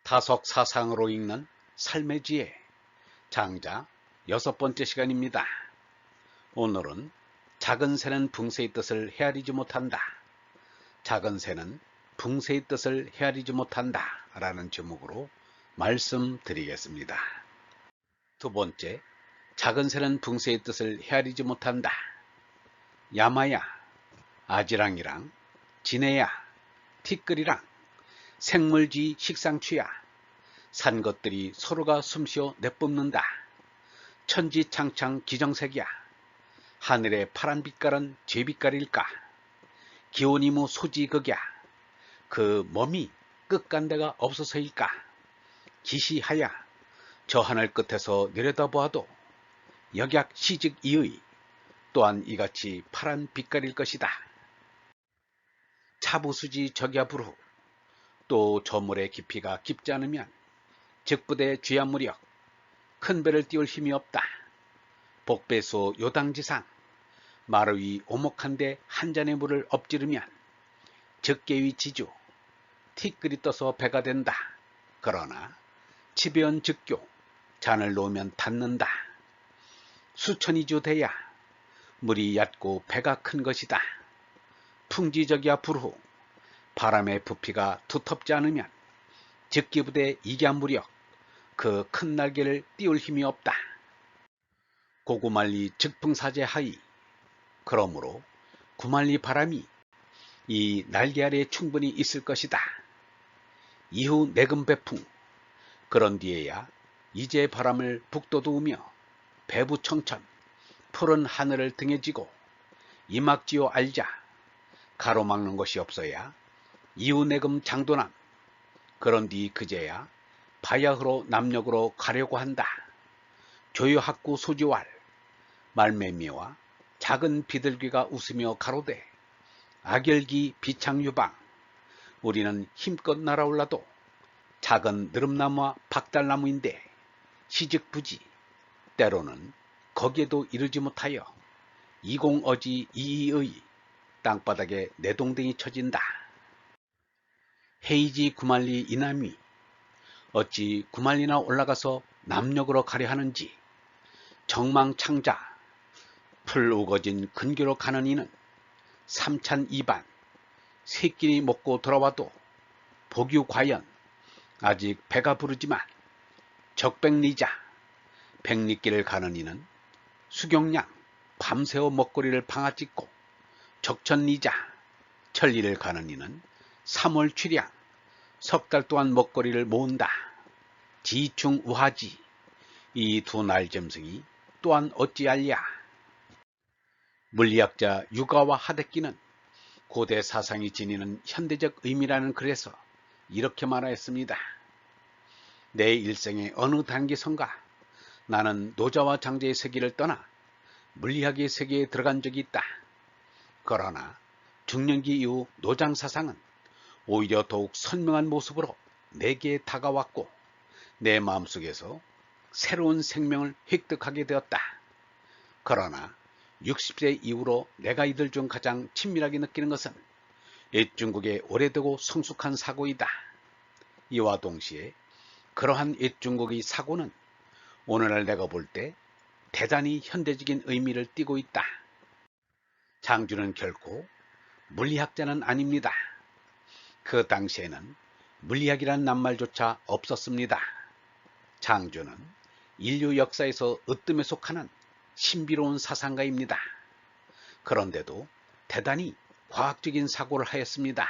다속사상으로 읽는 삶의 지혜 장자 6번째 시간입니다. 오늘은 작은 새는 붕새의 뜻을 헤아리지 못한다. 작은 새는 붕새의 뜻을 헤아리지 못한다 라는 제목으로 말씀드리겠습니다. 두 번째, 작은 새는 붕새의 뜻을 헤아리지 못한다. 야마야, 아지랑이랑, 지네야, 티끌이랑, 생물지 식상추야. 산 것들이 서로가 숨쉬어 내뿜는다. 천지창창 기정색이야. 하늘의 파란 빛깔은 제 빛깔일까? 기온이무 소지극야. 그 몸이 끝간데가 없어서일까? 기시하야. 저 하늘 끝에서 내려다보아도 역약 시즉이의 또한 이같이 파란 빛깔일 것이다. 차부수지 적야부루. 또 저 물의 깊이가 깊지 않으면 즉부대 쥐야무력 큰 배를 띄울 힘이 없다. 복배수 요당지상 마루위 오목한데 한 잔의 물을 엎지르면 적개위 지주 티끌이 떠서 배가 된다. 그러나 치배연 즉교 잔을 놓으면 닿는다. 수천이주 돼야 물이 얕고 배가 큰 것이다. 풍지적이야 불후 바람의 부피가 두텁지 않으면 즉기부대 이갸무력 그 큰 날개를 띄울 힘이 없다. 고구말리 즉풍사제 하이 그러므로 구말리 바람이 이 날개 아래에 충분히 있을 것이다. 이후 내금배풍 그런 뒤에야 이제 바람을 북돋우며 배부청천 푸른 하늘을 등에 지고 이막지요 알자 가로막는 것이 없어야 이후 내금 장도남 그런 뒤 그제야 바야흐로 남녘으로 가려고 한다. 조유학구 소지왈 말매미와 작은 비둘기가 웃으며 가로되 악열기 비창유방 우리는 힘껏 날아올라도 작은 느릅나무와 박달나무인데 시즉부지 때로는 거기에도 이르지 못하여 이공어지 이이의 땅바닥에 내동댕이 쳐진다. 헤이지 구말리 이남이 어찌 구말리나 올라가서 남녘으로 가려 하는지 정망창자 풀 우거진 근교로 가는 이는 삼찬이반 새끼리 먹고 돌아와도 복유과연 아직 배가 부르지만 적백리자 백리길을 가는 이는 수경량 밤새워 먹거리를 방아찍고 적천리자 천리를 가는 이는 3월 취량 석 달 동안 먹거리를 모은다. 지충우하지 이 두 날점승이 또한 어찌알랴. 물리학자 유가와 하데키는 고대 사상이 지니는 현대적 의미라는 글에서 이렇게 말하였습니다. 내 일생의 어느 단계선가 나는 노자와 장제의 세계를 떠나 물리학의 세계에 들어간 적이 있다. 그러나 중년기 이후 노장사상은 오히려 더욱 선명한 모습으로 내게 다가왔고 내 마음속에서 새로운 생명을 획득하게 되었다. 그러나 60세 이후로 내가 이들 중 가장 친밀하게 느끼는 것은 옛중국의 오래되고 성숙한 사고이다. 이와 동시에 그러한 옛중국의 사고는 오늘날 내가 볼 때 대단히 현대적인 의미를 띠고 있다. 장주는 결코 물리학자는 아닙니다. 그 당시에는 물리학이란 낱말조차 없었습니다. 장주는 인류 역사에서 으뜸에 속하는 신비로운 사상가입니다. 그런데도 대단히 과학적인 사고를 하였습니다.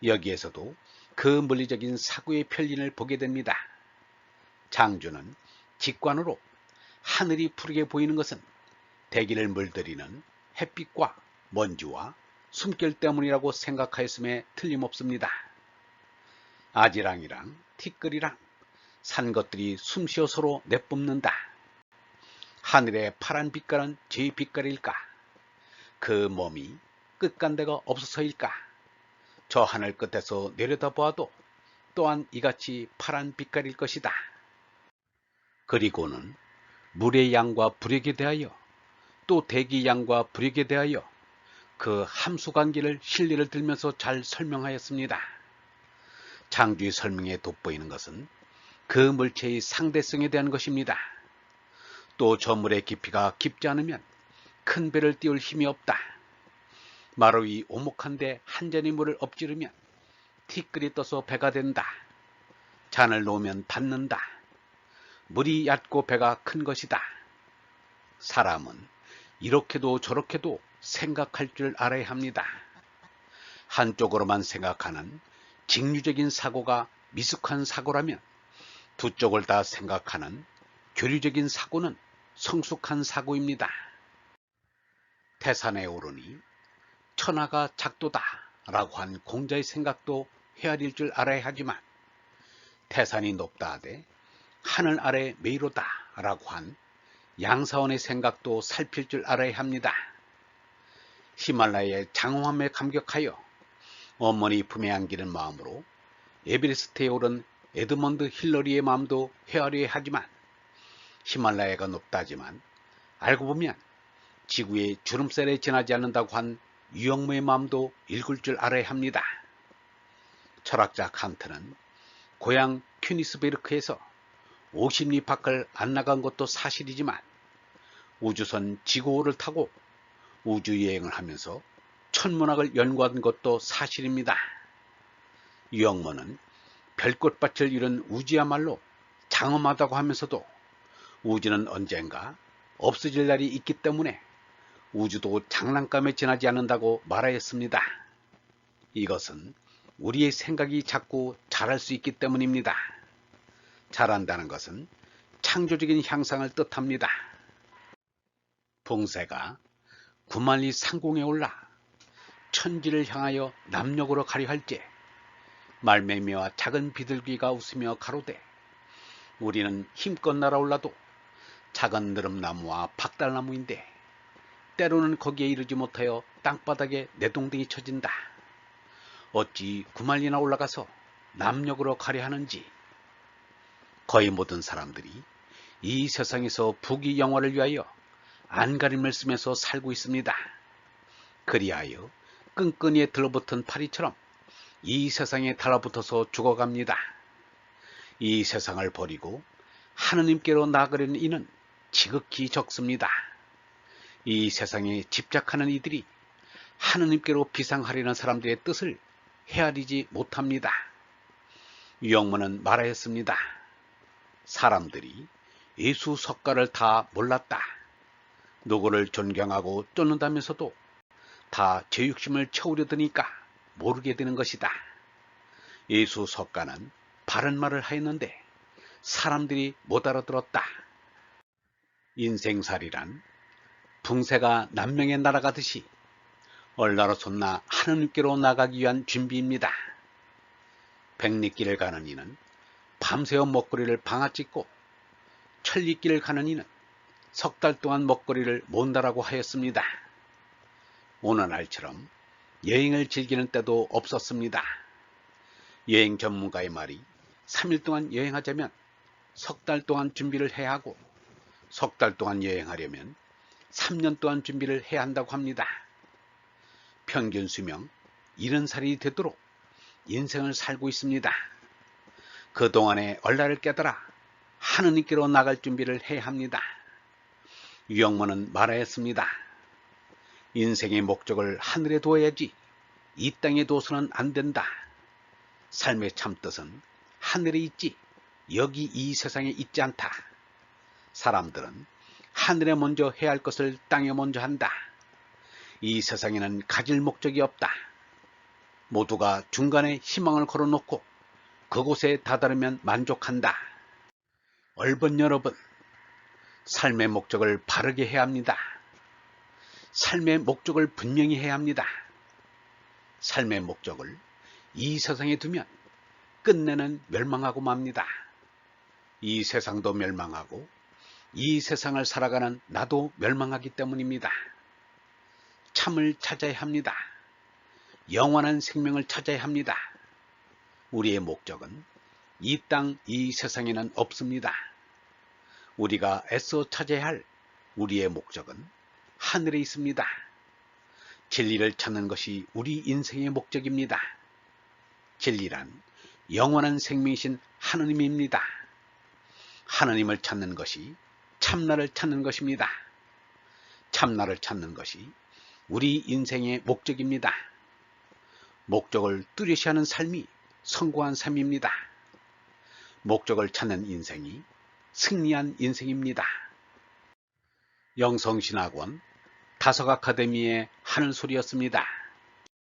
여기에서도 그 물리적인 사고의 편린을 보게 됩니다. 장주는 직관으로 하늘이 푸르게 보이는 것은 대기를 물들이는 햇빛과 먼지와 숨결 때문이라고 생각하였음에 틀림없습니다. 아지랑이랑 티끌이랑 산 것들이 숨쉬어 서로 내뿜는다. 하늘의 파란 빛깔은 제 빛깔일까? 그 몸이 끝간데가 없어서일까? 저 하늘 끝에서 내려다보아도 또한 이같이 파란 빛깔일 것이다. 그리고는 물의 양과 부력에 대하여 또 대기 양과 부력에 대하여 그 함수관계를 실리를 들면서 잘 설명하였습니다. 창조의 설명에 돋보이는 것은 그 물체의 상대성에 대한 것입니다. 또 저 물의 깊이가 깊지 않으면 큰 배를 띄울 힘이 없다. 마루 위 오목한데 한 잔의 물을 엎지르면 티끌이 떠서 배가 된다. 잔을 놓으면 닿는다. 물이 얕고 배가 큰 것이다. 사람은 이렇게도 저렇게도 생각할 줄 알아야 합니다. 한쪽으로만 생각하는 직류적인 사고가 미숙한 사고라면 두 쪽을 다 생각하는 교류적인 사고는 성숙한 사고입니다. 태산에 오르니 천하가 작도다 라고 한 공자의 생각도 헤아릴 줄 알아야 하지만 태산이 높다 하되 하늘 아래 메이로다 라고 한 양사원의 생각도 살필 줄 알아야 합니다. 히말라야의 장엄함에 감격하여 어머니 품에 안기는 마음으로 에베레스트에 오른 에드먼드 힐러리의 마음도 헤아려야 하지만 히말라야가 높다 하지만 알고 보면 지구의 주름살에 지나지 않는다고 한 유영무의 마음도 읽을 줄 알아야 합니다. 철학자 칸트는 고향 큐니스베르크에서 50리 밖을 안 나간 것도 사실이지만 우주선 지구호를 타고 우주여행을 하면서 천문학을 연구한 것도 사실입니다. 유영무는 별꽃밭을 이룬 우주야말로 장엄하다고 하면서도 우주는 언젠가 없어질 날이 있기 때문에 우주도 장난감에 지나지 않는다고 말하였습니다. 이것은 우리의 생각이 자꾸 자랄 수 있기 때문입니다. 자란다는 것은 창조적인 향상을 뜻합니다. 봉쇄가 구만리 상공에 올라 천지를 향하여 남녘으로 가려 할지 말매미와 작은 비둘기가 웃으며 가로되 우리는 힘껏 날아올라도 작은 느릅나무와 박달나무인데 때로는 거기에 이르지 못하여 땅바닥에 내동댕이 쳐진다. 어찌 구만리나 올라가서 남녘으로 가려 하는지. 거의 모든 사람들이 이 세상에서 부귀영화를 위하여 안가림을 쓰면서 살고 있습니다. 그리하여 끈끈이에 들러붙은 파리처럼 이 세상에 달라붙어서 죽어갑니다. 이 세상을 버리고 하느님께로 나아가려는 이는 지극히 적습니다. 이 세상에 집착하는 이들이 하느님께로 비상하려는 사람들의 뜻을 헤아리지 못합니다. 유영무는 말하였습니다. 사람들이 예수 석가를 다 몰랐다. 누구를 존경하고 쫓는다면서도 다 죄욕심을 채우려 드니까 모르게 되는 것이다. 예수 석가는 바른 말을 하였는데 사람들이 못 알아들었다. 인생살이란 붕새가 남명에 날아가듯이 얼나로 솟나 하느님께로 나가기 위한 준비입니다. 백리길을 가는 이는 밤새워 먹거리를 방아찍고 천리길을 가는 이는 석 달 동안 먹거리를 몬다라고 하였습니다. 오늘날처럼 여행을 즐기는 때도 없었습니다. 여행 전문가의 말이 3일 동안 여행하자면 석 달 동안 준비를 해야 하고 석 달 동안 여행하려면 3년 동안 준비를 해야 한다고 합니다. 평균 수명 70살이 되도록 인생을 살고 있습니다. 그동안의 얼라를 깨달아 하느님께로 나갈 준비를 해야 합니다. 유영무는 말하였습니다. 인생의 목적을 하늘에 두어야지 이 땅에 둬서는 안 된다. 삶의 참뜻은 하늘에 있지 여기 이 세상에 있지 않다. 사람들은 하늘에 먼저 해야 할 것을 땅에 먼저 한다. 이 세상에는 가질 목적이 없다. 모두가 중간에 희망을 걸어놓고 그곳에 다다르면 만족한다. 얼번 여러분, 삶의 목적을 바르게 해야 합니다. 삶의 목적을 분명히 해야 합니다. 삶의 목적을 이 세상에 두면 끝내는 멸망하고 맙니다. 이 세상도 멸망하고 이 세상을 살아가는 나도 멸망하기 때문입니다. 참을 찾아야 합니다. 영원한 생명을 찾아야 합니다. 우리의 목적은 이 땅, 이 세상에는 없습니다. 우리가 애써 찾아야 할 우리의 목적은 하늘에 있습니다. 진리를 찾는 것이 우리 인생의 목적입니다. 진리란 영원한 생명이신 하느님입니다. 하느님을 찾는 것이 참나를 찾는 것입니다. 참나를 찾는 것이 우리 인생의 목적입니다. 목적을 뚜렷이 하는 삶이 성공한 삶입니다. 목적을 찾는 인생이 승리한 인생입니다. 영성신학원 다석아카데미의 하늘소리였습니다.